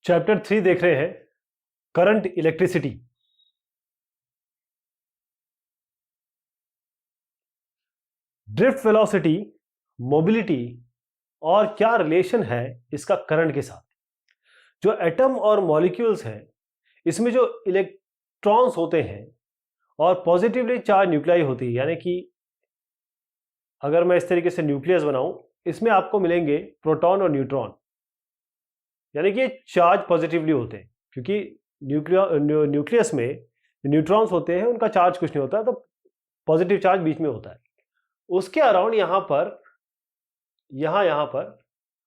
Chapter 3 देख रहे हैं, current electricity. Drift velocity, mobility और क्या रिलेशन है इसका करंट के साथ। जो एटम और मॉलिक्यूल्स हैं, इसमें जो इलेक्ट्रॉन्स होते हैं और पॉजिटिवली चार्ज न्यूक्लियाई होती है, यानी कि अगर मैं इस तरीके से न्यूक्लियस बनाऊं, इसमें आपको मिलेंगे प्रोटॉन और न्यूट्रॉन, यानी कि चार्ज पॉजिटिवली होते हैं, क्योंकि न्यूक्लियस में न्यूट्रॉन्स होते हैं, उनका चार्ज कुछ नहीं होता, तो पॉजिटिव चार्ज बीच में होता है। उसके अराउंड यहां पर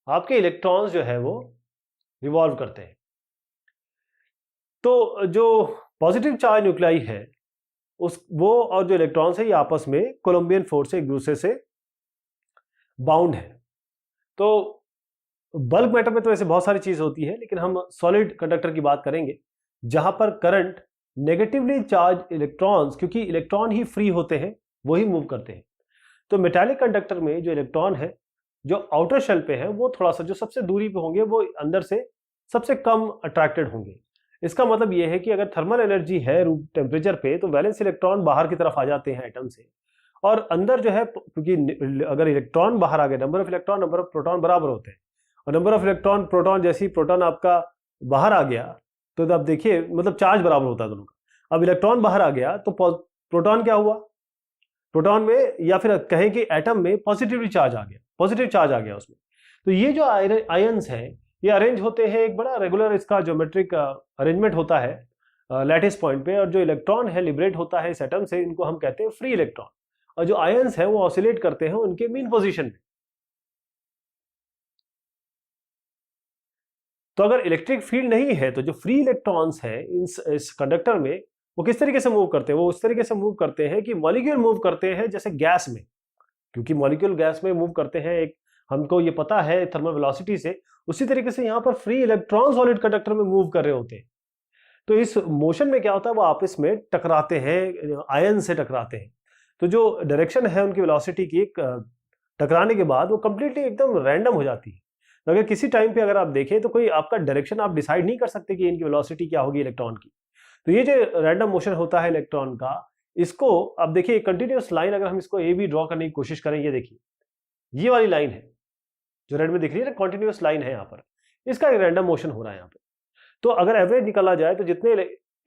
आपके इलेक्ट्रॉन्स जो है वो रिवॉल्व करते हैं। तो जो पॉजिटिव चार्ज न्यूक्लियाई है वो और जो इलेक्ट्रॉन्स है ये आपस में कोलम्बियन फोर्स से एक दूसरे से बाउंड है। तो बल्क मैटर में तो ऐसे बहुत सारी चीज होती है, लेकिन हम सॉलिड कंडक्टर की बात करेंगे जहां पर करंट नेगेटिवली चार्ज इलेक्ट्रॉन्स, क्योंकि इलेक्ट्रॉन ही फ्री होते हैं, वही मूव करते हैं। तो मेटालिक कंडक्टर में जो इलेक्ट्रॉन है, जो आउटर शेल पे है, वो थोड़ा सा जो सबसे दूरी पे होंगे वो अंदर से सबसे कम अट्रैक्टेड होंगे। इसका मतलब ये है कि अगर थर्मल एनर्जी है रूम टेम्परेचर पे, तो वैलेंस इलेक्ट्रॉन बाहर की तरफ आ जाते हैं एटम से, और अंदर जो है, क्योंकि अगर इलेक्ट्रॉन बाहर आ गए, number of electron number of proton बराबर होते हैं, और नंबर ऑफ इलेक्ट्रॉन प्रोटॉन, जैसे ही प्रोटॉन आपका बाहर आ गया तो अब देखिए, मतलब चार्ज बराबर होता है दोनों का। अब इलेक्ट्रॉन बाहर आ गया तो प्रोटॉन क्या हुआ, प्रोटॉन में, या फिर कहें कि एटम में पॉजिटिव चार्ज आ गया उसमें। तो ये जो आयंस हैं, ये अरेंज होते हैं, एक बड़ा रेगुलर इसका ज्योमेट्रिक अरेंजमेंट होता है लैटिस पॉइंट पे, और जो इलेक्ट्रॉन है लिबरेट होता है इस एटम से, इनको हम कहते हैं फ्री इलेक्ट्रॉन, और जो आयंस है वो ऑसिलेट करते हैं उनके मीन पोजीशन में। तो अगर इलेक्ट्रिक फील्ड नहीं है, तो जो फ्री इलेक्ट्रॉन्स है इस कंडक्टर में, वो किस तरीके से मूव करते हैं, वो उस तरीके से मूव करते हैं कि मॉलिक्यूल मूव करते हैं जैसे गैस में, क्योंकि मॉलिक्यूल गैस में मूव करते हैं, एक हमको ये पता है थर्मल वेलोसिटी से, उसी तरीके से यहाँ पर फ्री इलेक्ट्रॉन सॉलिड कंडक्टर में मूव कर रहे होते हैं। तो इस मोशन में क्या होता है, वो आपस में टकराते हैं, आयन से टकराते हैं। तो जो डायरेक्शन है उनकी वेलोसिटी की टकराने के बाद वो कंप्लीटली एकदम रैंडम हो जाती है। तो अगर किसी टाइम पे अगर आप देखें तो कोई आपका डायरेक्शन आप डिसाइड नहीं कर सकते कि इनकी वेलोसिटी क्या होगी इलेक्ट्रॉन की। तो ये जो रैंडम मोशन होता है इलेक्ट्रॉन का, इसको अब देखिए कंटिन्यूअस लाइन, अगर हम इसको ए भी ड्रॉ करने की कोशिश करें, ये देखिए ये वाली लाइन है जो रेड में दिख रही है ना, कंटिन्यूअस लाइन है, यहाँ पर इसका एक रैंडम मोशन हो रहा है यहाँ पे। तो अगर एवरेज निकाला जाए तो जितने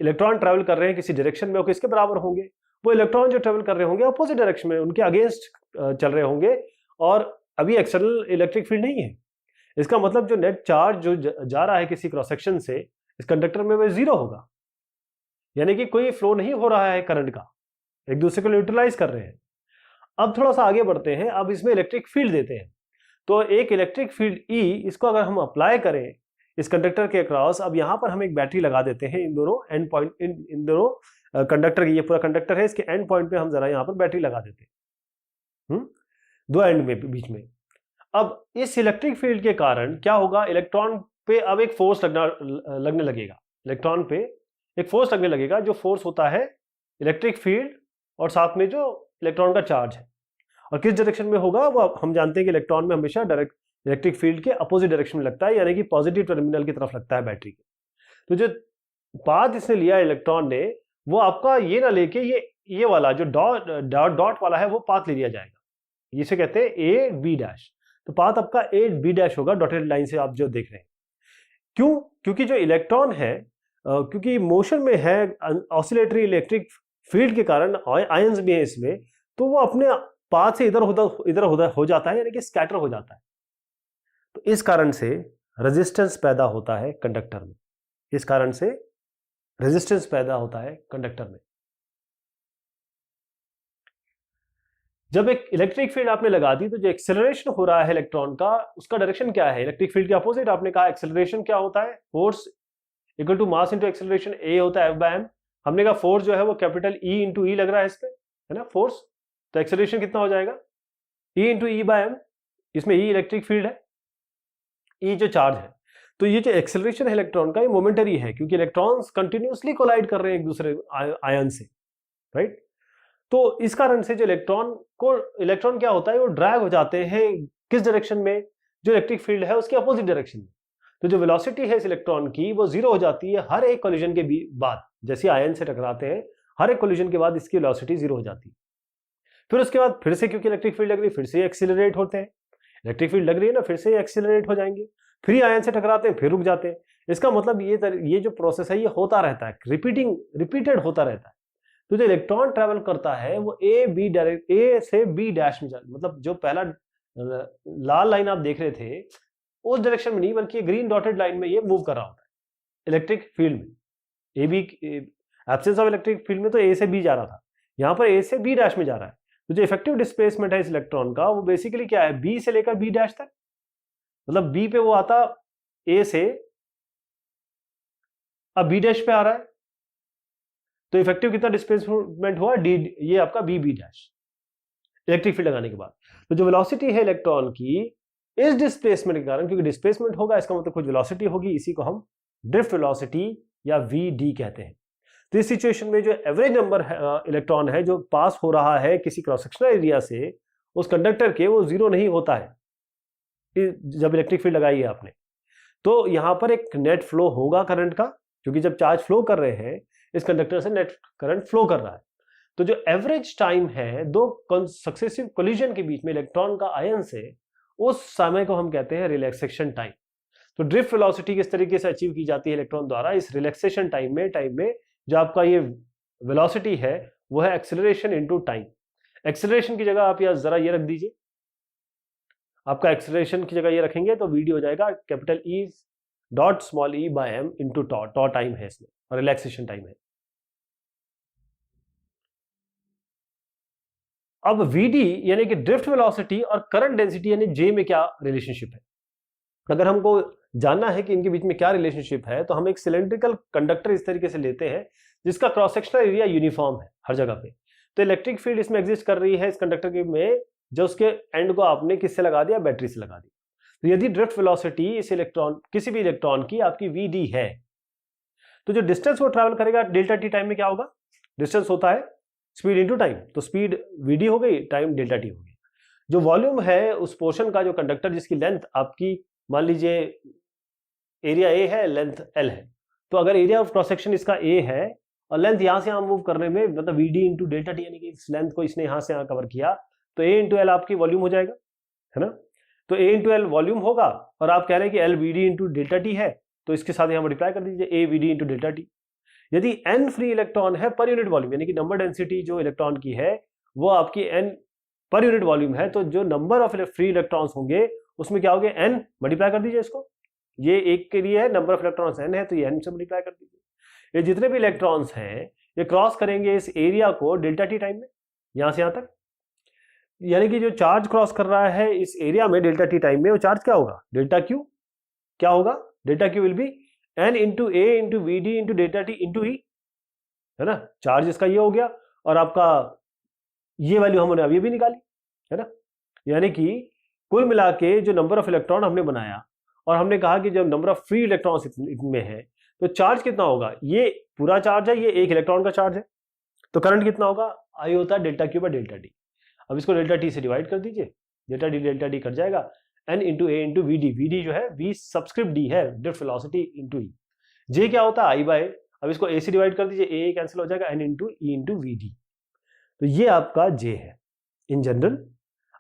इलेक्ट्रॉन ट्रैवल कर रहे हैं किसी डायरेक्शन में, वो किसके बराबर होंगे, वो इलेक्ट्रॉन जो ट्रैवल कर रहे होंगे अपोजिट डायरेक्शन में, उनके अगेंस्ट चल रहे होंगे, और अभी एक्सटर्नल इलेक्ट्रिक फील्ड नहीं है। इसका मतलब जो नेट चार्ज जो जा रहा है किसी क्रॉस सेक्शन से इस कंडक्टर में, वो जीरो होगा, यानी कि कोई फ्लो नहीं हो रहा है करंट का, एक दूसरे को न्यूट्रलाइज कर रहे हैं। अब थोड़ा सा आगे बढ़ते हैं, अब इसमें इलेक्ट्रिक फील्ड देते हैं। तो एक इलेक्ट्रिक फील्ड ई, इसको अगर हम अप्लाई करें इस कंडक्टर के अक्रॉस, अब यहां पर हम एक बैटरी लगा देते हैं इन दोनों एंड पॉइंट, इन दोनों कंडक्टर की, ये पूरा कंडक्टर है, इसके एंड पॉइंट पे हम जरा यहां पर बैटरी लगा देते हैं, दो एंड में, बीच में। अब इस इलेक्ट्रिक फील्ड के कारण क्या होगा, इलेक्ट्रॉन पे अब एक फोर्स लगने लगेगा, इलेक्ट्रॉन पे एक फोर्स लगने लगेगा, जो फोर्स होता है इलेक्ट्रिक फील्ड और साथ में जो इलेक्ट्रॉन का चार्ज है। और किस डायरेक्शन में होगा, वो हम जानते हैं कि इलेक्ट्रॉन में हमेशा डायरेक्ट इलेक्ट्रिक फील्ड के अपोजिट डायरेक्शन में लगता है, यानी कि पॉजिटिव टर्मिनल की तरफ लगता है बैटरी के। तो जो पाथ इसने लिया इलेक्ट्रॉन ने, वो आपका ये ना लेके ये वाला जो डॉट वाला है वो पाथ ले लिया जाएगा, इसे कहते हैं ए बी डैश। तो पाथ आपका ए बी डैश होगा, डॉटेड लाइन से आप जो देख रहे हैं। क्यों? क्योंकि जो इलेक्ट्रॉन है, क्योंकि मोशन में है, ऑसिलेटरी इलेक्ट्रिक फील्ड के कारण आयंस भी है इसमें, तो वो अपने पाथ से इधर हो जाता है, यानी कि स्कैटर हो जाता है। तो इस कारण से रेजिस्टेंस पैदा होता है कंडक्टर में, इस कारण से रेजिस्टेंस पैदा होता है कंडक्टर में। जब एक इलेक्ट्रिक फील्ड आपने लगा दी, तो जो एक्सेलरेशन हो रहा है इलेक्ट्रॉन का, उसका डायरेक्शन क्या है, इलेक्ट्रिक फील्ड के अपोजिट आपने कहा एक्सेलरेशन क्या होता है, force equal to mass into acceleration, A होता है F/m। हमने कहा फोर्स जो है वो कैपिटल E इंटू ई लग रहा है इस पे, है ना फोर्स, तो एक्सेलरेशन कितना हो जाएगा, E इंटू E/m। इसमें E इलेक्ट्रिक फील्ड है, E जो चार्ज है। तो ये जो एक्सेलरेशन है इलेक्ट्रॉन का, ये मोमेंटरी है, क्योंकि इलेक्ट्रॉन्स कंटिन्यूअसली कोलाइड कर रहे हैं एक दूसरे आयन से, राइट। तो इस कारण से जो इलेक्ट्रॉन क्या होता है, वो ड्रैग हो जाते हैं किस डायरेक्शन में, जो इलेक्ट्रिक फील्ड है उसके अपोजिट डायरेक्शन में। तो जो वेलोसिटी है इस इलेक्ट्रॉन की वो जीरो हो जाती है हर एक कोलिजन के बाद। जैसे आयन से टकराते हैं हर एक कोलिजन के बाद इसकी वेलोसिटी जीरो हो जाती है। फिर उसके बाद फिर से क्योंकि इलेक्ट्रिक फील्ड लग रही है फिर से एक्सीलरेट होते हैं, इलेक्ट्रिक फील्ड लग रही है ना, फिर से एक्सीलरेट हो जाएंगे, फिर ये आयन से टकराते हैं फिर रुक जाते हैं। इसका मतलब ये जो प्रोसेस है ये होता रहता है, रिपीटेड होता रहता है। तो जो इलेक्ट्रॉन ट्रेवल करता है वो ए से बी डैश में मतलब जो पहला लाल लाइन आप देख रहे थे उस डायरेक्शन में नहीं, बल्कि ग्रीन डॉटेड लाइन में ये मूव कर रहा होता है इलेक्ट्रिक फील्ड में। A B absence of electric field में तो ए से बी जा रहा था, यहाँ पर ए से बी डैश में जा रहा है। तो जो इफेक्टिव डिस्प्लेसमेंट है इस इलेक्ट्रॉन का वो बेसिकली क्या है, बी से लेकर बी डैश तक, मतलब बी पे वो आता ए से, अब बी डैश पे आ रहा है, तो इफेक्टिव कितना डिस्प्लेसमेंट हुआ डी, ये आपका B B dash electric field लगाने के बाद। तो जो वेलोसिटी है इलेक्ट्रॉन की इस डिस्प्लेसमेंट के कारण, क्योंकि डिस्प्लेसमेंट होगा इसका मतलब कुछ वेलोसिटी होगी, इसी को हम ड्रिफ्ट वेलोसिटी या वी डी कहते हैं। तो इस सिचुएशन में जो एवरेज नंबर इलेक्ट्रॉन है जो पास हो रहा है किसी क्रॉस सेक्शनल एरिया से उस कंडक्टर के, वो जीरो नहीं होता है जब इलेक्ट्रिक फील्ड लगाई है आपने। तो यहां पर एक नेट फ्लो होगा करंट का, क्योंकि जब चार्ज फ्लो कर रहे हैं इस कंडक्टर से नेट करंट फ्लो कर रहा है। तो जो एवरेज टाइम है दो सक्सेसिव कोलिजन के बीच में इलेक्ट्रॉन का आयन से, उस समय को हम कहते हैं रिलैक्सेशन टाइम। तो ड्रिफ्ट वेलोसिटी किस तरीके से अचीव की जाती है इलेक्ट्रॉन द्वारा, इस रिलैक्सेशन टाइम में जो आपका ये वेलोसिटी है वो है एक्सेलरेशन इनटू टाइम। एक्सेलरेशन की जगह आप जरा ये रख दीजिए, आपका एक्सेलरेशन की जगह ये रखेंगे तो वीडी हो जाएगा capital E dot small E by M into tau, tau time है इसमें और रिलैक्सेशन टाइम है। अब वीडी यानी कि ड्रिफ्ट वेलोसिटी और करंट डेंसिटी यानी जे में क्या रिलेशनशिप है, अगर हमको जानना है कि इनके बीच में क्या रिलेशनशिप है तो हम एक सिलेंड्रिकल कंडक्टर इस तरीके से लेते हैं जिसका क्रॉस सेक्शनल एरिया यूनिफॉर्म है हर जगह पे। तो इलेक्ट्रिक फील्ड इसमें एग्जिस्ट कर रही है इस कंडक्टर के में, जो उसके एंड को आपने किससे लगा दिया, बैटरी से लगा दी। तो यदि ड्रिफ्ट वेलोसिटी इस इलेक्ट्रॉन किसी भी इलेक्ट्रॉन की आपकी वी डी है, तो जो डिस्टेंस वो ट्रैवल करेगा डेल्टा टी टाइम में क्या होगा, डिस्टेंस होता है स्पीड इंटू टाइम, तो स्पीड वी डी हो गई, टाइम डेल्टा टी हो गई। जो वॉल्यूम है उस पोर्शन का, जो कंडक्टर जिसकी लेंथ आपकी मान लीजिए एरिया ए है, लेंथ एल है, तो अगर एरिया ऑफ क्रॉस सेक्शन इसका ए है और लेंथ यहां से यहां मूव करने में मतलब V D into delta T यानी कि इस लेंथ को इसने यहां से यहां कवर किया, तो ए इंटू एल आपकी वॉल्यूम हो जाएगा, है ना। तो ए इंटू एल वॉल्यूम होगा और आप कह रहे हैं कि L V D into delta T है, तो इसके साथ यहां मल्टीप्लाई कर दीजिए A V D into delta T. यदि एन फ्री इलेक्ट्रॉन है पर यूनिट वॉल्यूम यानी कि नंबर डेंसिटी जो इलेक्ट्रॉन की है वो आपकी एन पर यूनिट वॉल्यूम है, तो जो नंबर ऑफ फ्री इलेक्ट्रॉन्स होंगे उसमें क्या होगा, एन मल्टीप्लाई कर दीजिए इसको, ये एक के लिए है नंबर ऑफ इलेक्ट्रॉन्स एन है तो ये एन से मल्टीप्लाई कर दीजिए। ये जितने भी इलेक्ट्रॉन्स हैं ये क्रॉस करेंगे इस एरिया को डेल्टा टी टाइम में यहां से यहां तक, यानी कि जो चार्ज क्रॉस कर रहा है इस एरिया में डेल्टा टी टाइम में वो चार्ज क्या होगा, डेल्टा क्यू। क्या होगा, delta Q will be N into A into V D into delta T into E, है ना। चार्ज इसका ये हो गया और आपका ये वैल्यू हमने अभी भी निकाली, है ना। यानी कि कुल मिला के जो नंबर ऑफ इलेक्ट्रॉन हमने बनाया और हमने कहा कि जब नंबर ऑफ फ्री इलेक्ट्रॉन्स इनमें है तो चार्ज कितना होगा, ये पूरा चार्ज है, ये एक इलेक्ट्रॉन का चार्ज है, तो करंट कितना होगा, आई होता है delta Q by delta T. अब इसको डेल्टा टी से डिवाइड कर दीजिए, डेल्टा टी कट जाएगा, N into A into V D जो है वी सब्सक्रिप्ट डी है drift velocity into E. J क्या होता है आई बाय, अब इसको ए से डिवाइड कर दीजिए, ए कैंसिल हो जाएगा, N into E into V D. तो ये आपका जे है। इन जनरल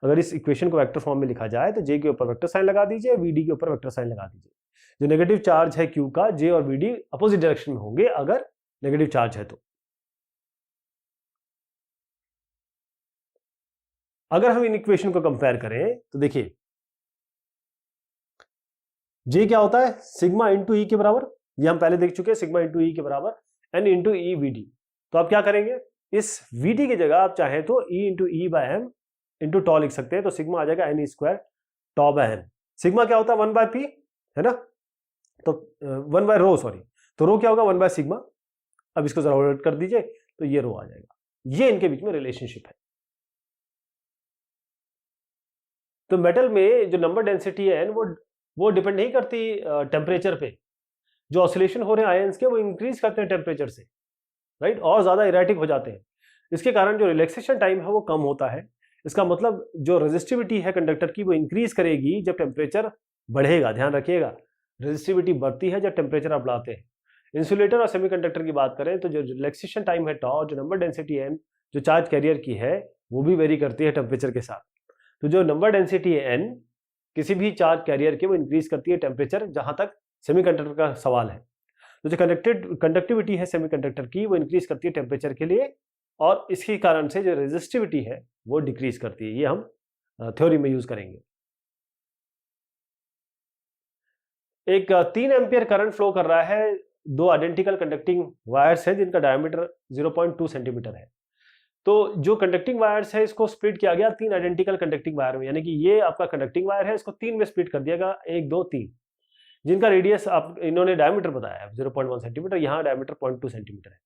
अगर इस इक्वेशन को वेक्टर फॉर्म में लिखा जाए तो जे के ऊपर वेक्टर साइन लगा दीजिए, वीडी के ऊपर वेक्टर साइन लगा दीजिए। जो नेगेटिव चार्ज है क्यू का, जे और वीडी अपोजिट डायरेक्शन में होंगे अगर नेगेटिव चार्ज है तो। अगर हम इन इक्वेशन को कंपेयर करें तो देखिए जे क्या होता है, सिग्मा इंटू ई के बराबर, ये हम पहले देख चुके हैं, सिग्मा इंटू ई के बराबर एन इंटू ई वीडी। तो आप क्या करेंगे, इस वीडी की जगह आप चाहें तो E into E by M into tau लिख सकते हैं, तो सिग्मा आ जाएगा N square tau by M. Sigma क्या होता है, 1 बाय पी, है ना, तो 1 बाय रो, सॉरी, तो रो क्या होगा 1 बाय सिग्मा। अब इसको जरा उलट कर दीजिए तो ये रो आ जाएगा। ये इनके बीच में रिलेशनशिप है। तो मेटल में जो नंबर डेंसिटी है वो डिपेंड नहीं करती टेम्परेचर पे। जो ऑसिलेशन हो रहे हैं आयंस के वो इंक्रीज करते हैं टेम्परेचर से, राइट, और ज्यादा इरेटिक हो जाते हैं। इसके कारण जो रिलैक्सेशन टाइम है वो कम होता है। इसका मतलब जो रेजिस्टिविटी है कंडक्टर की वो इंक्रीज करेगी जब टेम्परेचर बढ़ेगा, ध्यान रखिएगा। रेजिस्टिविटी बढ़ती है जब टेम्परेचर आप बढ़ाते हैं। इंसुलेटर और सेमीकंडक्टर की बात करें तो जो रिलैक्सेशन टाइम है टॉ, जो नंबर डेंसिटी एन जो चार्ज कैरियर की है वो भी वेरी करती है टेम्परेचर के साथ। तो जो नंबर डेंसिटी है एन किसी भी चार्ज कैरियर के वो इंक्रीज करती है टेम्परेचर, जहां तक सेमीकंडक्टर का सवाल है। तो जो कंडक्टिविटी है सेमीकंडक्टर की वो इंक्रीज करती है टेम्परेचर के लिए, और इसके कारण से जो रेजिस्टिविटी है वो डिक्रीज करती है। ये हम थ्योरी में यूज करेंगे। एक 3 एम्पियर करंट फ्लो कर रहा है, दो आइडेंटिकल कंडक्टिंग वायर्स है जिनका डायमीटर 0.2 सेंटीमीटर है। तो जो कंडक्टिंग वायर्स है इसको स्प्लिट किया गया 3 आइडेंटिकल कंडक्टिंग वायर में, यानी कि ये आपका कंडक्टिंग वायर है, इसको 3 में स्प्लिट कर दिया गया, 1 2 3, जिनका रेडियस आप इन्होंने डायमीटर बताया है 0.1 सेंटीमीटर, यहाँ डायमीटर 0.2 सेंटीमीटर है।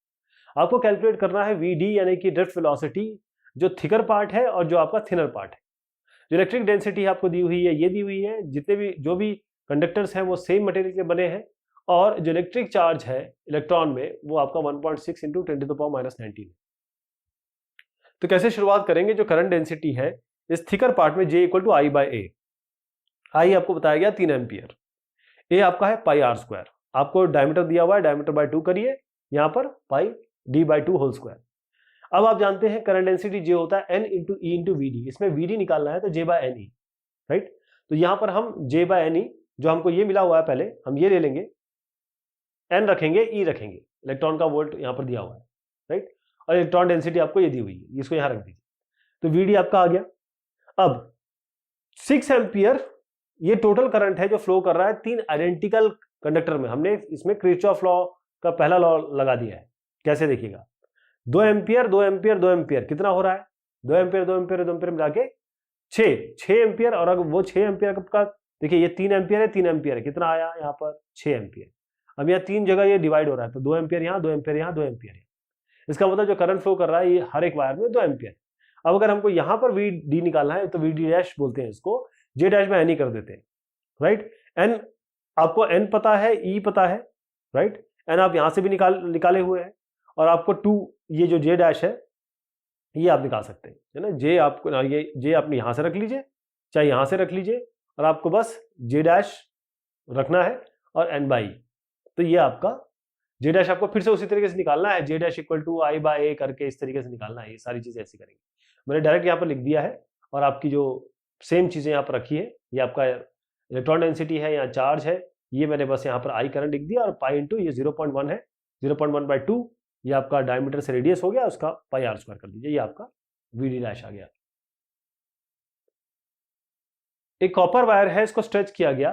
आपको कैलकुलेट करना है वी डी यानी कि ड्रिफ्ट वेलोसिटी, जो थिकर पार्ट है और जो आपका थिनर पार्ट है। जो इलेक्ट्रिक डेंसिटी आपको दी हुई है ये दी हुई है, जितने भी जो भी कंडक्टर्स हैं वो सेम मटेरियल के बने हैं, और जो इलेक्ट्रिक चार्ज है इलेक्ट्रॉन में वो आपका 1.6 इंटू 10⁻⁻19 है। तो कैसे शुरुआत करेंगे? जो करंट डेंसिटी है इस थिकर पार्ट में J equal to I by A. I आपको बताया गया 3 एम्पियर, ए आपका है पाई आर स्क्वायर, आपको डायमीटर दिया हुआ है, डायमीटर बाय 2 करिए, यहां पर pi D by 2 whole square. अब आप जानते हैं करंट डेंसिटी J होता है N into E into V D, इसमें वी डी निकालना है तो J by N E, right. तो यहां पर हम J बाय एन ई जो हमको ये मिला हुआ है पहले हम ये ले लेंगे, N रखेंगे, E रखेंगे, इलेक्ट्रॉन का वोल्ट यहां पर दिया हुआ है, राइट, और इलेक्ट्रॉन डेंसिटी आपको ये दी हुई है, इसको यहां रख दीजिए, तो वी डी आपका आ गया। अब 6 एम्पियर ये टोटल करंट है जो फ्लो कर रहा है 3 आइडेंटिकल कंडक्टर में। हमने इसमें किरचॉफ लॉ का पहला लॉ लगा दिया है। कैसे देखिएगा, 2 एम्पियर 2 एम्पियर 2 एम्पियर कितना हो रहा है, 2 एम्पियर 2 एम्पियर 2 एम्पियर मिला के 6 एम्पियर, और अगर वो 6 एम्पियर का देखिए ये 3 एम्पियर है 3 एम्पियर है, कितना आया यहाँ पर 6 एम्पियर। अब यहाँ 3 जगह ये डिवाइड हो रहा है, तो 2 एम्पियर यहाँ 2 एम्पियर यहाँ 2 एम्पियर यहाँ, इसका मतलब जो करंट फ्लो कर रहा है ये हर एक वायर में 2 एम्पियर। अब अगर हमको यहाँ पर वी डी निकालना है तो वी डी डैश बोलते हैं इसको, जे डैश में एन ही कर देते हैं, राइट। एन आपको एन पता है, ई पता है, राइट, एन आप यहां से भी निकाले हुए हैं, और आपको 2 ये जो जे डैश है ये आप निकाल सकते हैं, है ना। जे आपको ये जे आपने यहां से रख लीजिए चाहे यहां से रख लीजिए, और आपको बस जे डैश रखना है और एन बाई, तो ये आपका जे डैश आपको फिर से उसी तरीके से निकालना है, J dash equal to I by A करके इस तरीके से निकालना है। ये सारी चीजें ऐसी करेंगे, मैंने डायरेक्ट यहाँ पर लिख दिया है, और आपकी जो सेम चीजें यहाँ पर रखी है, ये आपका इलेक्ट्रॉन डेंसिटी है या चार्ज है, ये मैंने बस यहाँ पर आई करंट लिख दिया, और पाई इंटू ये 0.1 है, 0.1 बाई 2 ये आपका डायमीटर से रेडियस हो गया, उसका पाई आर स्क्वायर कर दीजिए, ये आपका वी डी डैश आ गया। एक कॉपर वायर है, इसको स्ट्रेच किया गया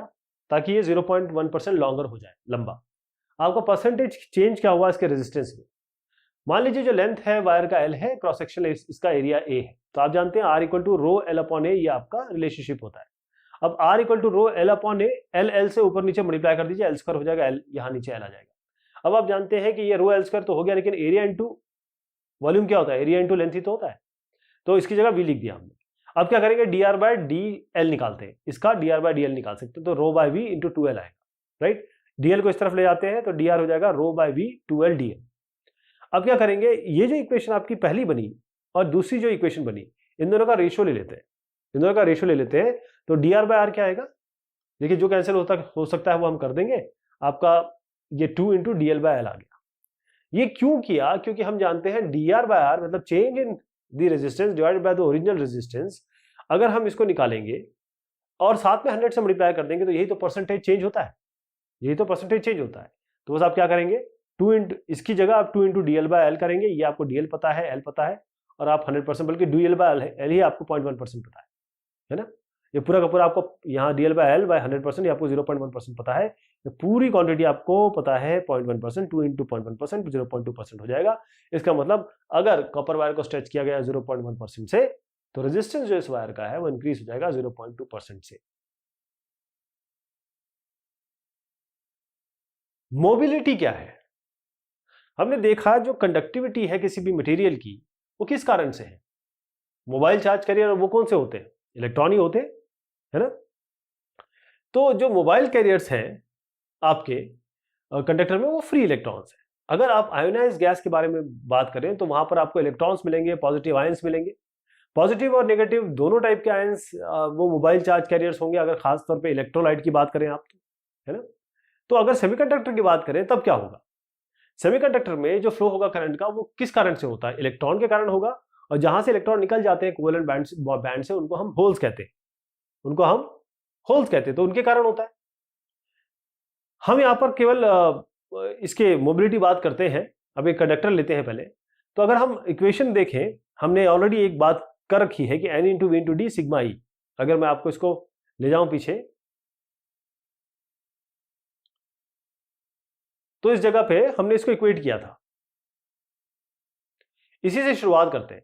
ताकि ये 0.1% लॉन्गर हो जाए, लंबा। आपका परसेंटेज चेंज क्या हुआ इसके रेजिस्टेंस में? मान लीजिए जो लेंथ है वायर का एल है, क्रॉस सेक्शन इसका एरिया ए है, तो आप जानते हैं R equal to rho L upon A, ये आपका रिलेशनशिप होता है। अब R equal to rho L upon A, L L से ऊपर नीचे मल्टीप्लाई कर दीजिए, एल स्क्वायर हो जाएगा, एल यहाँ नीचे एल आ जाएगा। अब आप जानते हैं कि ये रो एल स्क्वायर तो हो गया, लेकिन एरिया इंटू वॉल्यूम क्या होता है, एरिया इंटू लेंथ ही तो होता है, तो इसकी जगह वी लिख दिया हमने। अब क्या करेंगे, D R by D L निकालते हैं, इसका D R by D L निकाल सकते हैं, तो rho by V into 2 L आएगा, राइट। डीएल को इस तरफ ले जाते हैं तो डी आर हो जाएगा रो बाय वी 2l dl। अब क्या करेंगे, ये जो इक्वेशन आपकी पहली बनी और दूसरी जो इक्वेशन बनी, इन दोनों का रेशियो ले लेते हैं, इन दोनों का रेशियो ले लेते हैं, तो डी आर बाय आर क्या आएगा, देखिए जो कैंसिल हो सकता है वो हम कर देंगे, आपका ये 2 into D L by L आ गया। ये क्यों किया, क्योंकि हम जानते हैं डी आर बाय आर मतलब change in the resistance divided by the original resistance. अगर हम इसको निकालेंगे और साथ में 100 से मल्टीप्लाई कर देंगे तो यही तो परसेंटेज चेंज होता है, यही तो परसेंटेज चेंज होता है। तो बस आप क्या करेंगे, 2 इंटू इसकी जगह आप 2 into D L by L करेंगे, ये आपको डी एल पता है, एल पता है, और आप 100% बल्कि डी एल बाय एल ही आपको 0.1% पता है ना। ये पूरा का पूरा आपको यहाँ D L by L by 100% ये आपको 0.1% पता है, तो पूरी क्वांटिटी आपको पता है 0.1%, 2 इंटू 0.1% 0.2% हो जाएगा। इसका मतलब अगर कॉपर वायर को स्ट्रेच किया गया 0.1% से, तो रेजिस्टेंस जो इस वायर का है वो इंक्रीज हो जाएगा 0.2% से। मोबिलिटी क्या है? हमने देखा जो कंडक्टिविटी है किसी भी मटेरियल की वो किस कारण से है, मोबाइल चार्ज कैरियर, वो कौन से होते हैं, इलेक्ट्रॉन ही होते हैं, है ना। तो जो मोबाइल कैरियर्स हैं आपके कंडक्टर में वो फ्री इलेक्ट्रॉन्स हैं। अगर आप आयोनाइज गैस के बारे में बात करें तो वहां पर आपको इलेक्ट्रॉन्स मिलेंगे, पॉजिटिव आयंस मिलेंगे, पॉजिटिव और नेगेटिव दोनों टाइप के आयंस वो मोबाइल चार्ज कैरियर्स होंगे, अगर खास तौर पे इलेक्ट्रोलाइट की बात करें आप तो, है ना। तो अगर सेमीकंडक्टर की बात करें तब क्या होगा, सेमीकंडक्टर में जो फ्लो होगा करंट का वो किस कारण से होता है, इलेक्ट्रॉन के कारण होगा, और जहां से इलेक्ट्रॉन निकल जाते हैं कोवेलेंट बैंड से उनको हम होल्स कहते हैं, उनको हम होल्स कहते हैं, तो उनके कारण होता है। हम यहाँ पर केवल इसके मोबिलिटी बात करते हैं। अब एक कंडक्टर लेते हैं पहले, तो अगर हम इक्वेशन देखें, हमने ऑलरेडी एक बात कर रखी है कि n into V into D sigma E. अगर मैं आपको इसको ले जाऊं पीछे, तो इस जगह पे हमने इसको इक्वेट किया था, इसी से शुरुआत करते हैं।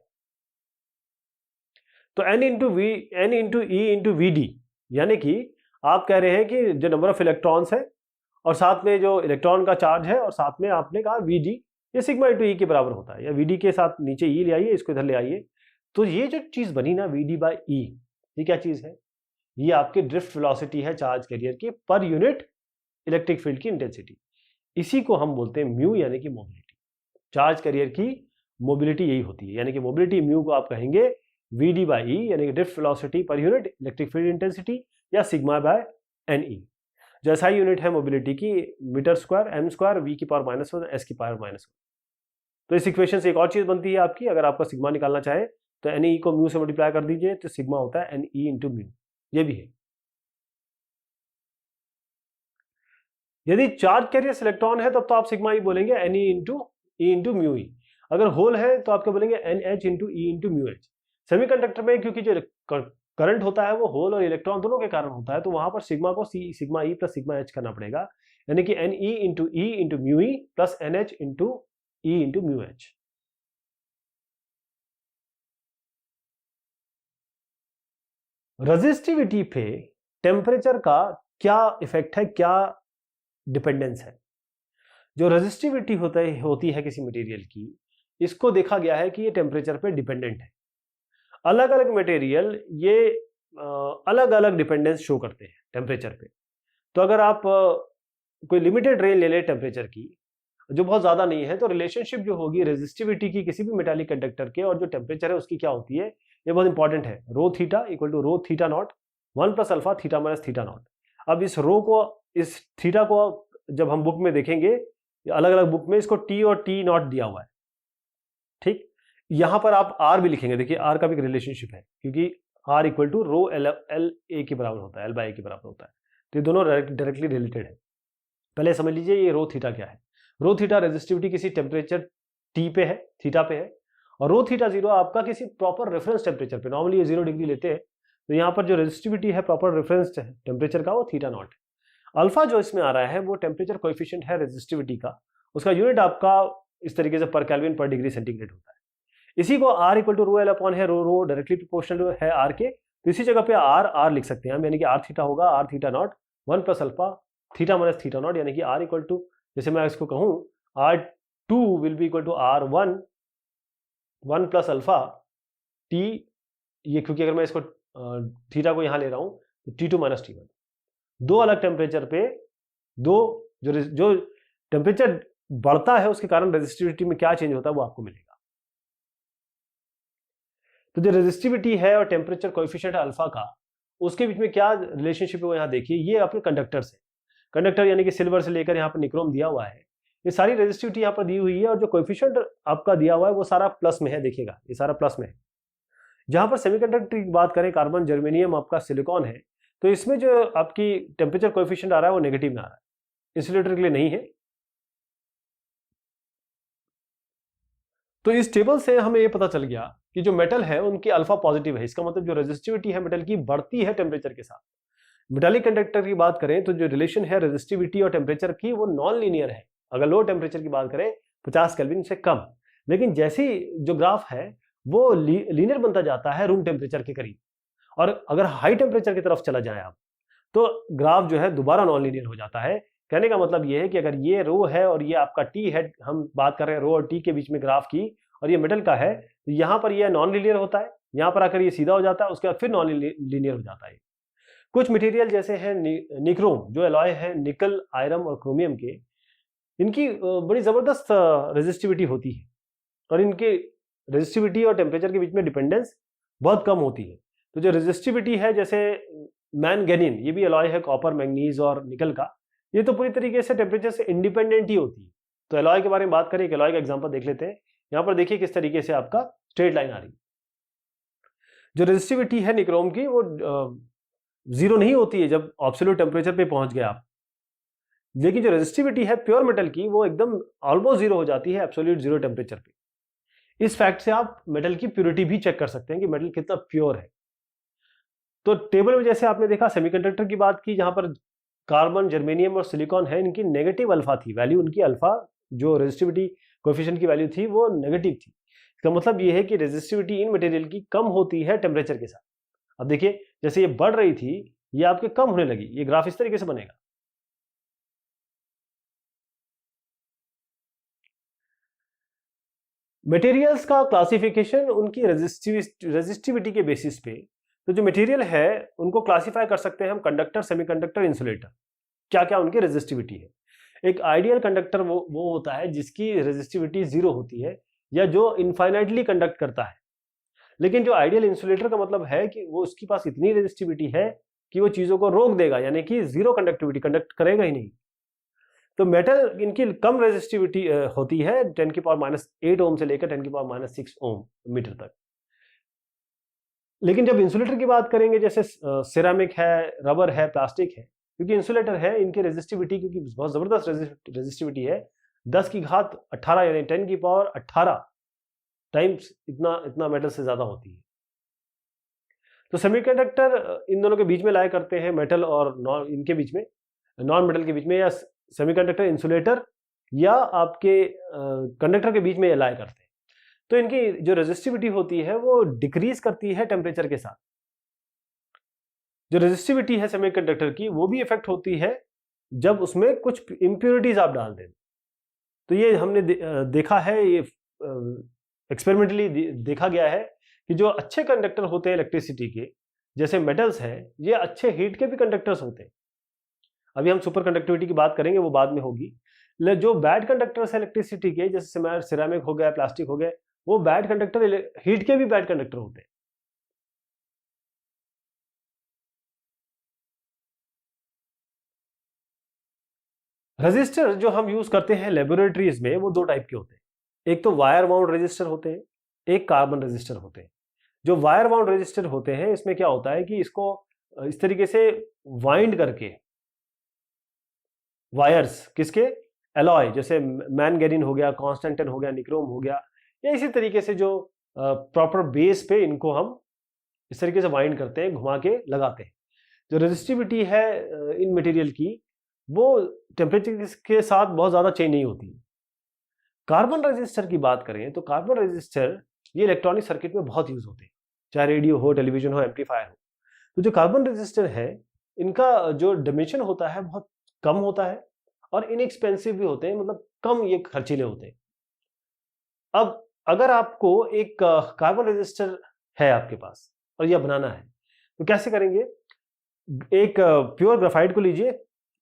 तो n into E into V D, यानी कि आप कह रहे हैं कि जो नंबर ऑफ इलेक्ट्रॉन्स है और साथ में जो इलेक्ट्रॉन का चार्ज है और साथ में आपने कहा वी डी, ये सिग्मा इंटू ई के बराबर होता है, या वी डी के साथ नीचे ई ले आइए, इसको इधर ले आइए। तो ये जो चीज बनी ना वी डी बाई ई, ये क्या चीज है, ये आपकी ड्रिफ्ट वेलोसिटी है चार्ज कैरियर की पर यूनिट इलेक्ट्रिक फील्ड की इंटेंसिटी। इसी को हम बोलते हैं म्यू, यानी कि मोबिलिटी। चार्ज कैरियर की मोबिलिटी यही होती है, यानी कि मोबिलिटी म्यू को आप कहेंगे वी डी बाई ई, यानी कि ड्रिफ्ट वेलोसिटी पर यूनिट इलेक्ट्रिक फील्ड इंटेंसिटी, या सिग्मा बाय एन ई। जो एसआई यूनिट है मोबिलिटी की, metre square M square V की पावर -1 एस की पावर -1। तो इस इक्वेशन से एक और चीज बनती है आपकी, अगर आपका सिग्मा निकालना चाहे तो एन ई को म्यू से मल्टीप्लाई कर दीजिए, तो सिग्मा होता है एन ई इंटू म्यू, ये भी है। यदि चार्ज कैरियर इलेक्ट्रॉन है तब तो आप सिग्मा ई बोलेंगे N E into mu E. अगर होल है तो आपके बोलेंगे N H into E into mu H. Semiconductor में क्योंकि जो करंट होता है वो होल और इलेक्ट्रॉन दोनों के कारण होता है, तो वहां पर सिग्मा को sigma E plus sigma H करना पड़ेगा, यानी कि N E into mu E plus N H into E into mu H. Resistivity पे टेम्परेचर का क्या इफेक्ट है, क्या डिपेंडेंस है। जो रेजिस्टिविटी होती है किसी मटेरियल की, इसको देखा गया है कि ये टेम्परेचर पे डिपेंडेंट है। अलग अलग मटेरियल ये अलग अलग डिपेंडेंस शो करते हैं टेम्परेचर पे। तो अगर आप कोई लिमिटेड रेंज ले ले टेम्परेचर की, जो बहुत ज्यादा नहीं है, तो रिलेशनशिप जो होगी रेजिस्टिविटी की किसी भी मेटालिक कंडक्टर के और जो टेम्परेचर है उसकी क्या होती है, ये बहुत इंपॉर्टेंट है। Rho theta equal to rho theta not 1 plus alpha theta minus theta not. अब इस रो को, इस थीटा को जब हम बुक में देखेंगे, अलग अलग बुक में इसको टी और टी नॉट दिया हुआ है, ठीक। यहां पर आप आर भी लिखेंगे, देखिए आर का भी रिलेशनशिप है, क्योंकि R equal to rho L A के बराबर होता है, एल बाई ए के बराबर होता है, तो ये दोनों डायरेक्टली रिलेटेड है। पहले समझ लीजिए ये रो थीटा क्या है। रो थीटा रेजिस्टिविटी किसी टेम्परेचर टी पे है, थीटा पे है, और रो थीटा जीरो आपका किसी प्रॉपर रेफरेंस टेम्परेचर पे, नॉर्मली ये 0 डिग्री लेते हैं, तो यहाँ पर जो रेजिस्टिविटी है प्रॉपर रेफरेंस टेम्परेचर का वो थीटा नॉट है। अल्फा जो इसमें आ रहा है वो टेम्परेचर कोएफिशिएंट है रेजिस्टिविटी का, उसका यूनिट आपका इस तरीके से पर केल्विन पर डिग्री सेंटीग्रेड होता है। इसी को R equal to rho L upon है, रो डायरेक्टली प्रोपोर्शनल है आर के, तो इसी जगह पे आर लिख सकते हैं हम, यानी कि आर थीटा होगा R theta not 1 plus alpha theta minus theta naught, यानी कि आर इक्वल टू, जैसे मैं इसको कहूं R2 will be equal to R1 1 plus alpha T, ये क्योंकि अगर मैं इसको थीटा को यहां ले रहा हूं तो T2 माइनस T1। दो अलग टेम्परेचर पे दो जो टेम्परेचर बढ़ता है उसके कारण रेजिस्टिविटी में क्या चेंज होता है वो आपको मिलेगा। तो जो रेजिस्टिविटी है और टेम्परेचर कोएफिशिएंट है अल्फा का, उसके बीच में क्या रिलेशनशिप है वो यहाँ देखिए। ये अपने कंडक्टर से, कंडक्टर यानी कि सिल्वर से लेकर यहाँ पर निक्रोम दिया हुआ है, ये सारी रेजिस्टिविटी यहाँ पर दी हुई है, और जो कोएफिशिएंट आपका दिया हुआ है वो सारा प्लस में है, देखिएगा ये सारा प्लस में है। जहां पर सेमीकंडक्टर की बात करें, कार्बन जर्मेनियम आपका सिलिकॉन है, तो इसमें जो आपकी टेम्परेचर कोएफिशिएंट आ रहा है वो नेगेटिव में आ रहा है, इंसुलेटर के लिए नहीं है। तो इस टेबल से हमें ये पता चल गया कि जो मेटल है उनकी अल्फा पॉजिटिव है, इसका मतलब जो रेजिस्टिविटी है मेटल की बढ़ती है टेम्परेचर के साथ। मेटालिक कंडक्टर की बात करें तो जो रिलेशन है रेजिस्टिविटी और टेम्परेचर की वो नॉन लीनियर है, अगर लो टेम्परेचर की बात करें 50 केल्विन से कम, लेकिन जैसी जो ग्राफ है वो लीनियर बनता जाता है रूम टेम्परेचर के करीब, और अगर हाई टेम्परेचर की तरफ चला जाए आप तो ग्राफ जो है दोबारा नॉन लीनियर हो जाता है। कहने का मतलब ये है कि अगर ये रो है और ये आपका टी है, हम बात कर रहे हैं रो और टी के बीच में ग्राफ की, और ये मेटल का है, तो यहाँ पर ये नॉन लीनियर होता है, यहाँ पर आकर ये सीधा हो जाता है, उसके बाद फिर नॉन लीनियर हो जाता है। कुछ मटेरियल जैसे हैं निक्रोम, जो एलॉय है निकल, आयरन और क्रोमियम के, इनकी बड़ी जबरदस्त रेजिस्टिविटी होती है, और इनके रेजिस्टिविटी और टेम्परेचर के बीच में डिपेंडेंस बहुत कम होती है। तो जो रेजिस्टिविटी है, जैसे मैंगनीज, ये भी एलॉय है कॉपर, मैंगनीज और निकल का, ये तो पूरी तरीके से टेम्परेचर से इंडिपेंडेंट ही होती है। तो एलॉय के बारे में बात करें, एलॉय का एग्जांपल देख लेते हैं। यहां पर देखिए किस तरीके से आपका स्ट्रेट लाइन आ रही है। जो रेजिस्टिविटी है निक्रोम की वो जीरो नहीं होती है जब एब्सोल्यूट टेम्परेचर पे पहुंच गए आप, लेकिन जो रेजिस्टिविटी है प्योर मेटल की वो एकदम ऑलमोस्ट जीरो हो जाती है एब्सोल्यूट जीरो टेम्परेचर पे। इस फैक्ट से आप मेटल की प्योरिटी भी चेक कर सकते हैं कि मेटल कितना प्योर है। तो टेबल में जैसे आपने देखा सेमीकंडक्टर की बात की, जहां पर कार्बन, जर्मेनियम और सिलिकॉन है, इनकी नेगेटिव अल्फा थी वैल्यू, उनकी अल्फा जो रेजिस्टिविटी कोएफिशिएंट की वैल्यू थी वो नेगेटिव थी। इसका मतलब ये है कि रेजिस्टिविटी इन मटेरियल की कम होती है टेम्परेचर के साथ। अब देखिए जैसे ये बढ़ रही थी ये आपके कम होने लगी, ये ग्राफ इस तरीके से बनेगा। मटेरियल्स का क्लासिफिकेशन उनकी रेजिस्टिविटी के बेसिस पे, तो जो मटेरियल है उनको क्लासिफाई कर सकते हैं हम कंडक्टर, सेमीकंडक्टर, इंसुलेटर, क्या क्या उनकी रेजिस्टिविटी है। एक आइडियल कंडक्टर वो होता है जिसकी रेजिस्टिविटी जीरो होती है या जो इनफाइनाइटली कंडक्ट करता है। लेकिन जो आइडियल इंसुलेटर का मतलब है कि वो उसके पास इतनी रेजिस्टिविटी है कि वो चीजों को रोक देगा, यानी कि जीरो कंडक्टिविटी, कंडक्ट करेगा ही नहीं। तो मेटल इनकी कम रेजिस्टिविटी होती है 10⁻⁸ ओम से लेकर 10⁻⁶ ओम मीटर तक। लेकिन जब इंसुलेटर की बात करेंगे, जैसे सिरेमिक है, रबर है, प्लास्टिक है, क्योंकि इंसुलेटर है इनकी रेजिस्टिविटी क्योंकि बहुत जबरदस्त रेजिस्टिविटी है, 10⁻18 यानी 10⁻18 टाइम्स इतना मेटल से ज्यादा होती है। तो सेमीकंडक्टर इन दोनों के बीच में लाया करते हैं, मेटल और इनके बीच में, नॉन मेटल के बीच में, या सेमीकंडक्टर इंसुलेटर या आपके कंडक्टर के बीच में ये लाया करते हैं। तो इनकी जो रेजिस्टिविटी होती है वो डिक्रीज करती है टेम्परेचर के साथ। जो रेजिस्टिविटी है सेमीकंडक्टर की वो भी इफेक्ट होती है जब उसमें कुछ इंप्योरिटीज आप डाल दें। तो ये हमने देखा है, ये एक्सपेरिमेंटली देखा गया है कि जो अच्छे कंडक्टर होते हैं इलेक्ट्रिसिटी के, जैसे मेटल्स हैं, ये अच्छे हीट के भी कंडक्टर्स होते हैं। अभी हम सुपर कंडक्टिविटी की बात करेंगे, वो बाद में होगी। जो बैड कंडक्टर्स है इलेक्ट्रिसिटी के, जैसे सिरेमिक हो गया, प्लास्टिक हो गया, वो बैड कंडक्टर, हीट के भी बैड कंडक्टर होते हैं। रजिस्टर जो हम यूज करते हैं लेबोरेटरीज में वो दो टाइप के होते हैं। एक तो वायर बाउंड रजिस्टर होते हैं, एक कार्बन रजिस्टर होते हैं। जो वायर बाउंड रजिस्टर होते हैं इसमें क्या होता है कि इसको इस तरीके से वाइंड करके, वायर्स किसके, एलॉय, जैसे मैंगनीज हो गया, कॉन्स्टेंटिन हो गया, निक्रोम हो गया, या इसी तरीके से जो प्रॉपर बेस पे इनको हम इस तरीके से वाइंड करते हैं, घुमा के लगाते हैं। जो रेजिस्टिविटी है इन मटेरियल की वो टेम्परेचर के साथ बहुत ज़्यादा चेंज नहीं होती। कार्बन रेजिस्टर की बात करें तो कार्बन रेजिस्टर ये इलेक्ट्रॉनिक सर्किट में बहुत यूज होते हैं, चाहे रेडियो हो, टेलीविजन हो, एम्पलीफायर हो। तो जो कार्बन रेजिस्टर है इनका जो डायमेंशन होता है बहुत कम होता है और इनएक्सपेंसिव भी होते हैं, मतलब कम ये खर्चीले होते हैं। अब अगर आपको एक कार्बन रेजिस्टर है आपके पास और यह बनाना है तो कैसे करेंगे? एक प्योर ग्राफाइट को लीजिए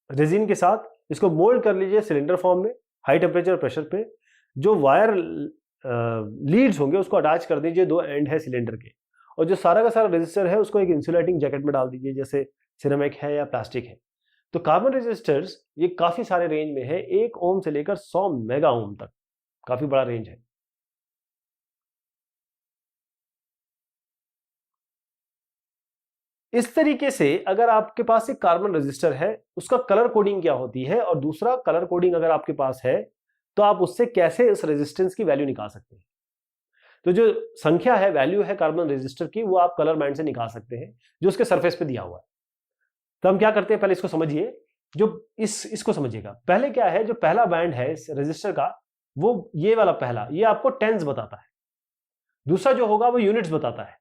रेजिन के साथ, इसको मोल्ड कर लीजिए सिलेंडर फॉर्म में, हाई टेम्परेचर प्रेशर पे। जो वायर लीड्स होंगे उसको अटैच कर दीजिए, दो एंड है सिलेंडर के, और जो सारा का सारा रेजिस्टर है उसको एक इंसुलेटिंग जैकेट में डाल दीजिए, जैसे सिरेमिक है या प्लास्टिक है। तो कार्बन रेजिस्टर्स ये काफी सारे रेंज में है, 1 ओम से लेकर 100 मेगा ओम तक, काफी बड़ा रेंज है। इस तरीके से अगर आपके पास एक कार्बन रेजिस्टर है, उसका कलर कोडिंग क्या होती है, और दूसरा कलर कोडिंग अगर आपके पास है तो आप उससे कैसे इस रेजिस्टेंस की वैल्यू निकाल सकते हैं। तो जो संख्या है, वैल्यू है कार्बन रेजिस्टर की, वो आप कलर बैंड से निकाल सकते हैं जो उसके सरफेस पे दिया हुआ है। तो हम क्या करते हैं, पहले इसको समझिए, जो इसको समझिएगा। पहले क्या है, जो पहला बैंड है इस रेजिस्टर का, वो ये वाला पहला, ये आपको टेंस बताता है। दूसरा जो होगा वो यूनिट्स बताता है।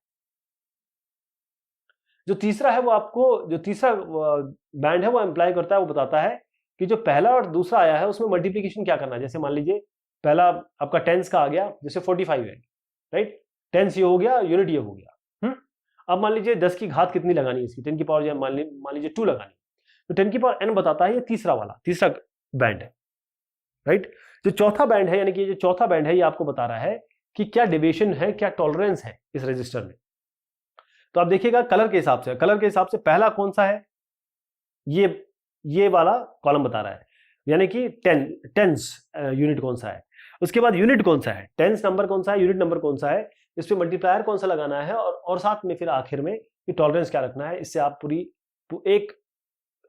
जो तीसरा है वो आपको, जो तीसरा बैंड है वो एम्प्लाई करता है, वो बताता है कि जो पहला और दूसरा आया है उसमें मल्टीप्लीकेशन क्या करना है। जैसे मान लीजिए पहला आपका टेंस का आ गया, जैसे 45 है, राइट, टेंस ये हो गया, यूनिट ये हो गया। अब मान लीजिए 10 की घात कितनी लगानी है इसकी, 10 की पावर मान लीजिए 2 लगानी, तो 10 की पावर n बताता है ये तीसरा वाला, तीसरा बैंड है, राइट। जो चौथा बैंड है, यानी कि जो चौथा बैंड है, ये आपको बता रहा है कि क्या डेविएशन है, क्या टॉलरेंस है इस रजिस्टर में। तो आप देखिएगा कलर के हिसाब से, कलर के हिसाब से पहला कौन सा है, ये ये वाला कॉलम बता रहा है, यानी कि टेंस यूनिट कौन सा है। उसके बाद यूनिट कौन सा है, टेंस नंबर कौन सा है, यूनिट नंबर कौन सा है, इस पे मल्टीप्लायर कौन सा लगाना है, और साथ में फिर आखिर में कि टॉलरेंस क्या रखना है। इससे आप पूरी एक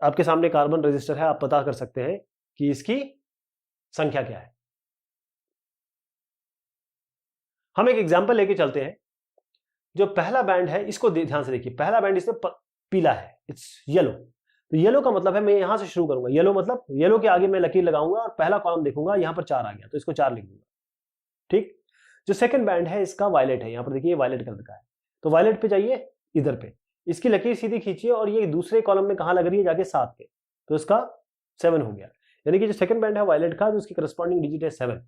आपके सामने कार्बन रजिस्टर है, आप पता कर सकते हैं कि इसकी संख्या क्या है। हम एक एग्जांपल लेके चलते हैं। जो पहला बैंड है इसको ध्यान से देखिए, पहला बैंड इसमें पीला है, इट्स येलो। तो येलो का मतलब है, मैं यहां से शुरू करूंगा, येलो मतलब येलो के आगे मैं लकीर लगाऊंगा और पहला कॉलम देखूंगा, यहां पर 4 आ गया तो इसको 4 लिख दूंगा, ठीक। जो सेकंड बैंड है इसका वायलेट है, यहां पर देखिए वायलेट कलर का है, तो वायलेट पे जाइए, इधर पे इसकी लकीर सीधी खींचिए और ये दूसरे कॉलम में कहां लग रही है, जाके 7 पे, तो इसका 7 हो गया। यानी कि जो सेकंड बैंड है वायलेट का, जो उसकी करस्पॉन्डिंग डिजिट है 7,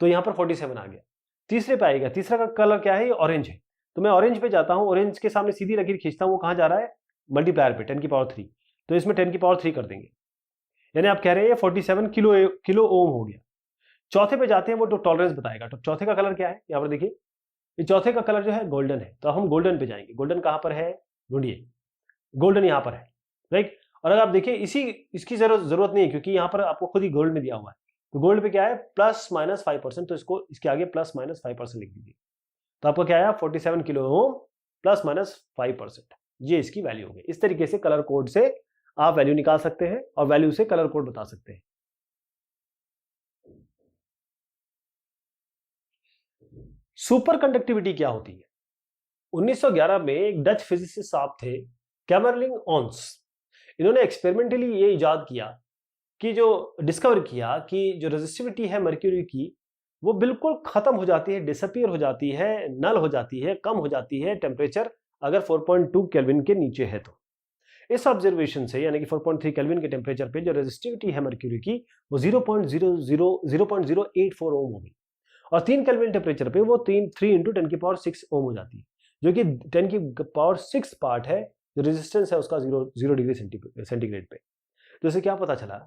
तो यहां पर 47 आ गया। तीसरे पे आएगा, तीसरा का कलर क्या है, ये ऑरेंज है, तो मैं ऑरेंज पे जाता हूं, ऑरेंज के सामने सीधी लकीर खींचता हूं, वो कहां जा रहा है, मल्टीप्लायर पे 10 की पावर 3, तो इसमें 10 की पावर 3 कर देंगे, यानी आप कह रहे हैं 47 किलो ओम हो गया। चौथे पे जाते हैं, वो तो टॉलरेंस बताएगा। तो चौथे का कलर क्या है, यहां पर देखिए, ये चौथे का कलर जो है गोल्डन है, तो हम गोल्डन पे जाएंगे। गोल्डन कहां पर है, ढूंढिए, गोल्डन यहां पर है, राइट। और अगर आप देखिए इसकी जरूरत नहीं है, क्योंकि यहां पर आपको खुद ही गोल्ड में दिया हुआ है। तो गोल्ड पे क्या है, +-5%, तो इसको इसके आगे +-5% लिख दीजिए, तो आपको क्या आया, 47 किलो ओम +-5%, ये इसकी वैल्यू हो गई। इस तरीके से कलर कोड से आप वैल्यू निकाल सकते हैं और वैल्यू से कलर कोड बता सकते हैं। सुपर कंडक्टिविटी क्या होती है। 1911 में एक डच फिजिसिस्ट साहब थे, कैमरलिंग ऑन्स, इन्होंने एक्सपेरिमेंटली ये इजाद किया कि जो डिस्कवर किया कि जो रेजिस्टिविटी है मर्क्यूरी की, वो बिल्कुल खत्म हो जाती है, डिसअपीयर हो जाती है, नल हो जाती है, कम हो जाती है टेम्परेचर अगर 4.2 केल्विन के नीचे है। तो इस ऑब्जर्वेशन से, यानी कि 4.3 केल्विन के टेम्परेचर पे जो रेजिस्टिविटी है मर्क्यूरी की, वो 0.084 ओम हो गई, और 3 केल्विन टेम्परेचर पे वो 3 × 10⁶ ओम हो जाती है, जो कि 10⁶ पार्ट है जो रेजिस्टेंस है उसका 0 डिग्री सेंटीग्रेड पे। तो इससे क्या पता चला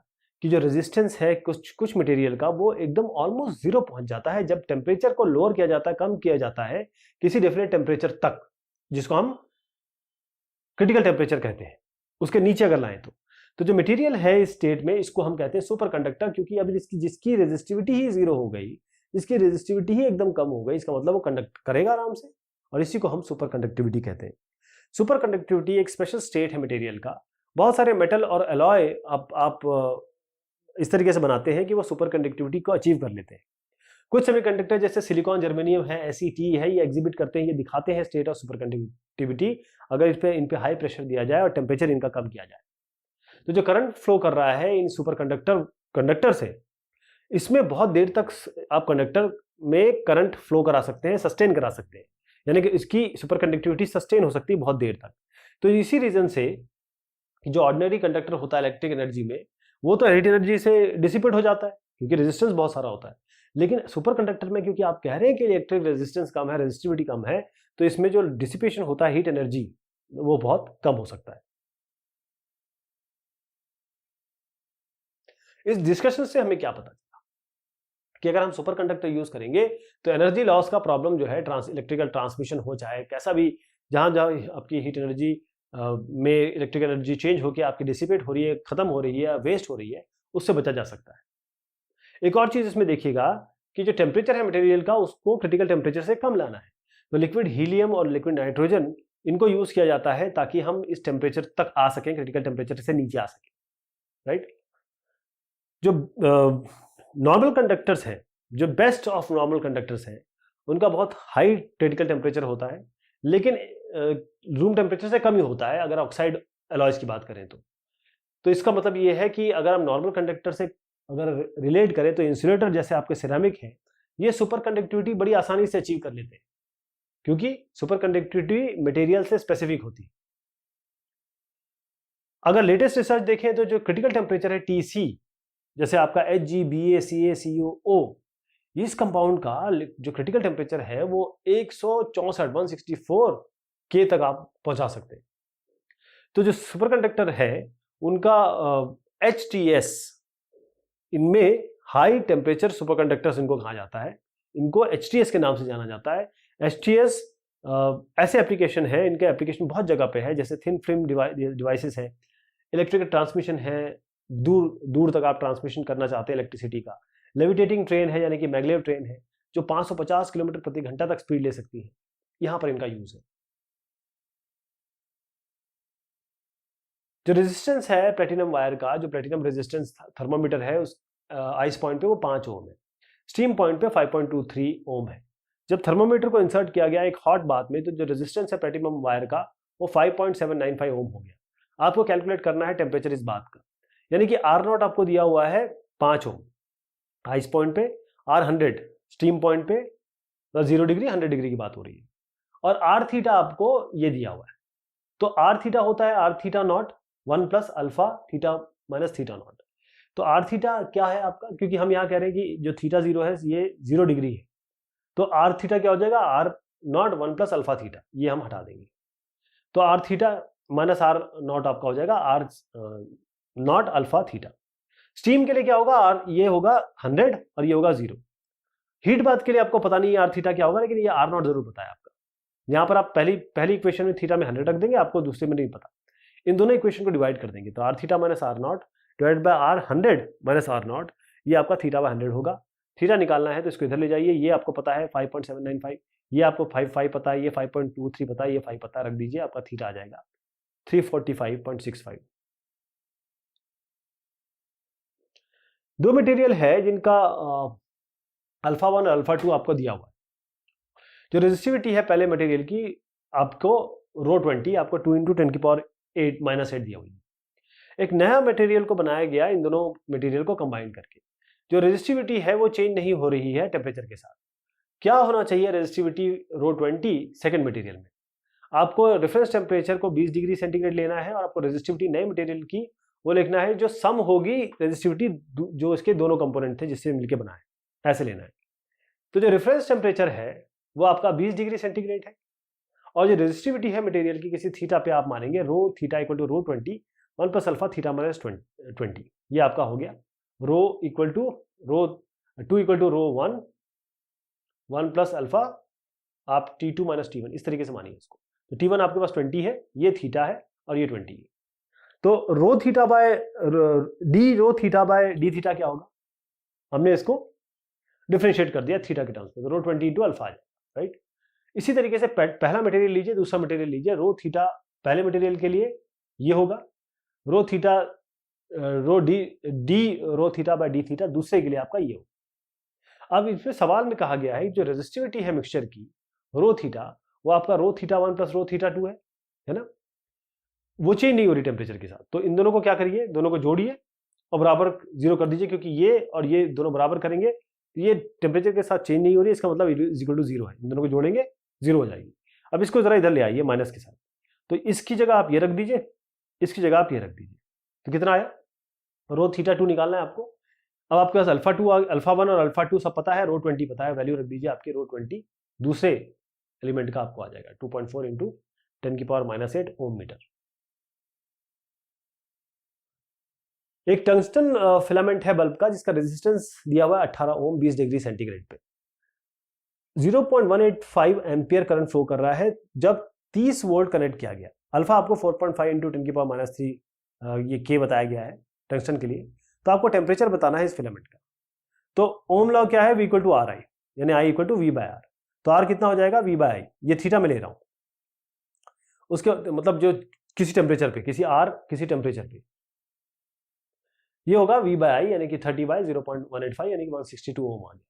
कि जो रेजिस्टेंस है कुछ मटेरियल का, वो एकदम ऑलमोस्ट 0 पहुंच जाता है जब टेम्परेचर को लोअर किया जाता है, कम किया जाता है किसी डेफिनेट टेम्परेचर तक, जिसको हम क्रिटिकल टेम्परेचर कहते हैं, उसके नीचे अगर लाएं तो जो मटेरियल है इस स्टेट में, इसको हम कहते हैं सुपर कंडक्टर, क्योंकि अभी जिसकी रेजिस्टिविटी ही 0 हो गई, इसकी रेजिस्टिविटी ही एकदम कम हो गई, इसका मतलब वो कंडक्ट करेगा आराम से, और इसी को हम सुपर कंडक्टिविटी कहते हैं। सुपर कंडक्टिविटी एक स्पेशल स्टेट है मटेरियल का। बहुत सारे मेटल और अलॉय आप इस तरीके से बनाते हैं कि वो सुपर कंडक्टिविटी को अचीव कर लेते हैं। कुछ सेमीकंडक्टर जैसे सिलिकॉन, जर्मेनियम है, SET है, ये एग्जिबिट करते हैं, ये दिखाते हैं स्टेट ऑफ सुपर कंडक्टिविटी अगर इन पे हाई प्रेशर दिया जाए और टेम्परेचर इनका कम किया जाए। तो जो करंट फ्लो कर रहा है इन सुपर कंडक्टर से, इसमें बहुत देर तक आप कंडक्टर में करंट फ्लो करा सकते हैं, सस्टेन करा सकते हैं, यानी कि इसकी सुपर कंडक्टिविटी सस्टेन हो सकती है बहुत देर तक। तो इसी रीजन से जो ऑर्डिनरी कंडक्टर होता है इलेक्ट्रिक एनर्जी में, वो तो हीट एनर्जी से डिसिपेट हो जाता है क्योंकि रेजिस्टेंस बहुत सारा होता है, लेकिन सुपर कंडक्टर में क्योंकि आप कह रहे हैं कि इलेक्ट्रिक रेजिस्टेंस कम है, रेजिस्टिविटी कम है, तो इसमें जो डिसिपेशन होता है हीट एनर्जी, वो बहुत कम हो सकता है। इस डिस्कशन से हमें क्या पता चला कि अगर हम सुपर कंडक्टर यूज करेंगे तो एनर्जी लॉस का प्रॉब्लम जो है, इलेक्ट्रिकल ट्रांसमिशन हो चाहे कैसा भी, जहां जहां आपकी हीट एनर्जी में इलेक्ट्रिक एनर्जी चेंज होकर आपकी डिसिपेट हो रही है, खत्म हो रही है, वेस्ट हो रही है, उससे बचा जा सकता है। एक और चीज इसमें देखिएगा कि जो टेम्परेचर है मटेरियल का, उसको क्रिटिकल टेम्परेचर से कम लाना है। तो लिक्विड हीलियम और लिक्विड नाइट्रोजन, इनको यूज किया जाता है ताकि हम इस टेम्परेचर तक आ सकें, क्रिटिकल टेम्परेचर से नीचे आ सकें, राइट। जो नॉर्मल कंडक्टर्स हैं, जो बेस्ट ऑफ नॉर्मल कंडक्टर्स हैं, उनका बहुत हाई क्रिटिकल टेम्परेचर होता है, लेकिन रूम टेम्परेचर से कम ही होता है अगर ऑक्साइड अलॉयज की बात करें तो इसका मतलब ये है कि अगर हम नॉर्मल कंडक्टर से अगर रिलेट करें तो इंसुलेटर जैसे आपके सिरेमिक है, ये सुपर कंडक्टिविटी बड़ी आसानी से अचीव कर लेते हैं क्योंकि सुपर कंडक्टिविटी मटेरियल से स्पेसिफिक होती है। अगर लेटेस्ट रिसर्च देखें तो जो क्रिटिकल टेम्परेचर है TC, जैसे आपका Hg, Ba, Ca, CO, इस कंपाउंड का जो क्रिटिकल टेम्परेचर है वो 164 के तक आप पहुंचा सकते हैं। तो जो सुपर कंडक्टर है उनका HTS, इनमें हाई टेम्परेचर सुपर कंडक्टर्स इनको कहा जाता है, इनको HTS के नाम से जाना जाता है। HTS ऐसे एप्लीकेशन है, इनके एप्लीकेशन बहुत जगह पे है, जैसे थिन फिल्म डिवाइसेस है, इलेक्ट्रिकल ट्रांसमिशन है, दूर दूर तक आप ट्रांसमिशन करना चाहते हैं इलेक्ट्रिसिटी का। लेविटेटिंग ट्रेन है यानी कि मैग्लेव ट्रेन है जो 550 किलोमीटर प्रति घंटा तक स्पीड ले सकती है, यहां पर इनका यूज है। जो रेजिस्टेंस है प्लेटिनम वायर का, जो प्लेटिनम रेजिस्टेंस थर्मोमीटर है उस आइस पॉइंट पे वो 5 ओम है, स्टीम पॉइंट पे 5.23 ओम है। जब थर्मोमीटर को इंसर्ट किया गया एक हॉट बाथ में तो जो रेजिस्टेंस है प्लेटिनम वायर का वो 5.795 ओम हो गया। आपको कैलकुलेट करना है टेम्परेचर इस बात का, यानी कि R0 आपको दिया हुआ है 5 ओम आइस पॉइंट पे, R100 स्टीम पॉइंट पे, 0 डिग्री 100 डिग्री की बात हो रही है, और R थीटा आपको ये दिया हुआ है। तो R थीटा होता है R theta naught 1 plus alpha theta minus theta not. तो R थीटा क्या है आपका, क्योंकि हम यहाँ कह रहे हैं कि जो थीटा 0 है ये 0 डिग्री है, तो R थीटा क्या हो जाएगा R not 1 plus alpha theta, ये हम हटा देंगे। तो R theta minus R not आपका हो जाएगा R not alpha theta. Steam के लिए क्या होगा, R ये होगा 100 और ये होगा 0। हीट बात के लिए आपको पता नहीं है R थीटा क्या होगा, लेकिन ये R नॉट जरूर पता है आपका। यहाँ पर आप पहली इक्वेशन में थीटा में 100 रख देंगे, आपको दूसरे में नहीं पता, इन दोनों इक्वेशन को डिवाइड कर देंगे। तो R theta minus R not divide by R 100 minus R not, ये आपका थीटा बाय 100 होगा। थीटा निकालना है तो इसको इधर ले जाइए, ये आपको पता है 5.795, ये आपको 5 पता है, ये 5.23 पता है, ये 5 पता है, रख दीजिए, आपका थीटा आ जाएगा 345.65। दो मटेरियल है जिनका अल्फा 1 और अल्फा 2 आपको दिया हुआ है। जो रेजिस्टिविटी है पहले मटेरियल की आपको रो 20 आपको 2 × 10⁻8 दिया हुई है। एक नया मटेरियल को बनाया गया इन दोनों मटेरियल को कंबाइन करके। जो रेजिस्टिविटी है वो चेंज नहीं हो रही है टेम्परेचर के साथ। क्या होना चाहिए रेजिस्टिविटी रो 20 सेकेंड मटेरियल में, आपको रेफरेंस टेम्परेचर को 20 डिग्री सेंटीग्रेड लेना है और आपको रेजिस्टिविटी नए मटेरियल की वो लिखना है जो सम होगी रेजिस्टिविटी जो इसके दोनों कंपोनेंट थे जिससे मिलकर बना है, ऐसे लेना है। तो जो रेफरेंस टेम्परेचर है वो आपका 20 डिग्री सेंटीग्रेड है, और जो रेजिस्टिविटी है मटेरियल की किसी थीटा पे आप मानेंगे rho theta equal to rho 20 1 plus alpha theta minus 20, ये आपका हो गया। Rho equal to rho 2 equal to rho 1 plus alpha आप T2 माइनस T1 इस तरीके से मानिए इसको। तो T1 आपके पास 20 है, ये थीटा है और ये 20 है। तो rho theta by D rho theta by D theta क्या होगा, हमने इसको डिफरेंशिएट कर दिया थीटा के टर्म्स में, तो रो 20 इंटू अल्फा आ जाएगा, राइट। इसी तरीके से पहला मटेरियल लीजिए, दूसरा मटेरियल लीजिए, रो थीटा पहले मटेरियल के लिए ये होगा, rho theta rho D rho theta by D theta दूसरे के लिए आपका ये होगा। अब इसमें सवाल में कहा गया है जो रेजिस्टिविटी है मिक्सचर की रो थीटा वो आपका रो थीटा 1 प्लस रो थीटा 2 है ना, वो चेंज नहीं हो रही टेम्परेचर के साथ। तो इन दोनों को क्या करिए, दोनों को जोड़िए और बराबर 0 कर दीजिए, क्योंकि ये और ये दोनों बराबर करेंगे तो ये टेम्परेचर के साथ चेंज नहीं हो रही है, इसका मतलब इक्वल टू 0 है। इन दोनों को जोड़ेंगे 0 हो जाएगी। अब इसको जरा इधर ले आइए माइनस के साथ, तो इसकी जगह आप ये रख दीजिए, इसकी जगह आप ये रख दीजिए, तो कितना आया, रो थीटा 2 निकालना है आपको। अब आपके पास अल्फा 2 अल्फा 1 और अल्फा 2 सब पता है, रो 20 पता है, वैल्यू रख दीजिए आपके रो 20 दूसरे एलिमेंट का आपको आ जाएगा 2.4 इंटू 10⁻⁻8 ओम मीटर। एक टंगस्टन फिलामेंट है बल्ब का जिसका रेजिस्टेंस दिया हुआ है 18 ओम 20 डिग्री सेंटीग्रेड पे, 0.185 एम्पियर करंट फ्लो कर रहा है जब 30 वोल्ट कनेक्ट किया गया। अल्फा आपको 4.5 इंटू 10⁻³ ये के बताया गया है टंगस्टन के लिए। तो आपको टेम्परेचर बताना है इस फिलामेंट का। तो ओम लॉ क्या है, V equal to R I, यानी I equal to V by R. तो R कितना हो जाएगा, V बाय आई, ये थीटा में ले रहा हूं, उसके मतलब जो किसी टेम्परेचर पे, किसी टेम्परेचर पे ये होगा V बाय आई, यानी कि 30/0.185 यानी कि 162 ओम आ गया।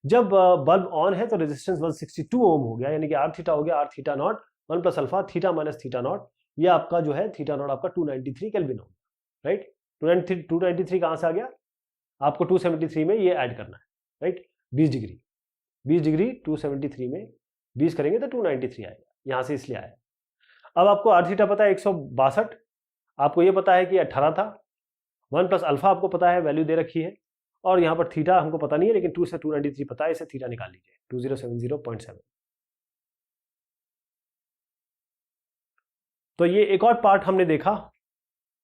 जब बल्ब ऑन है तो रेजिस्टेंस 162 ओम हो गया, यानी कि R थीटा हो गया R theta naught 1 plus alpha theta minus theta not, ये आपका जो है थीटा नॉट आपका 293 केल्विन हो गया, राइट। 293 कहां से आ गया, आपको 273 में ये ऐड करना है, राइट। 20 डिग्री 273 में 20 करेंगे तो 293 आएगा, यहां से इसलिए आया। अब आपको R थीटा पता है 162, आपको ये पता है कि 18 था, 1 प्लस अल्फा आपको पता है वैल्यू दे रखी है, और यहां पर थीटा हमको पता नहीं है, लेकिन 2 से 293 पता है, इसे थीटा निकाल लीजिए 2070.7। तो ये एक और पार्ट हमने देखा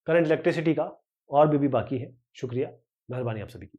करंट इलेक्ट्रिसिटी का, और भी बाकी है। शुक्रिया, मेहरबानी आप सभी की।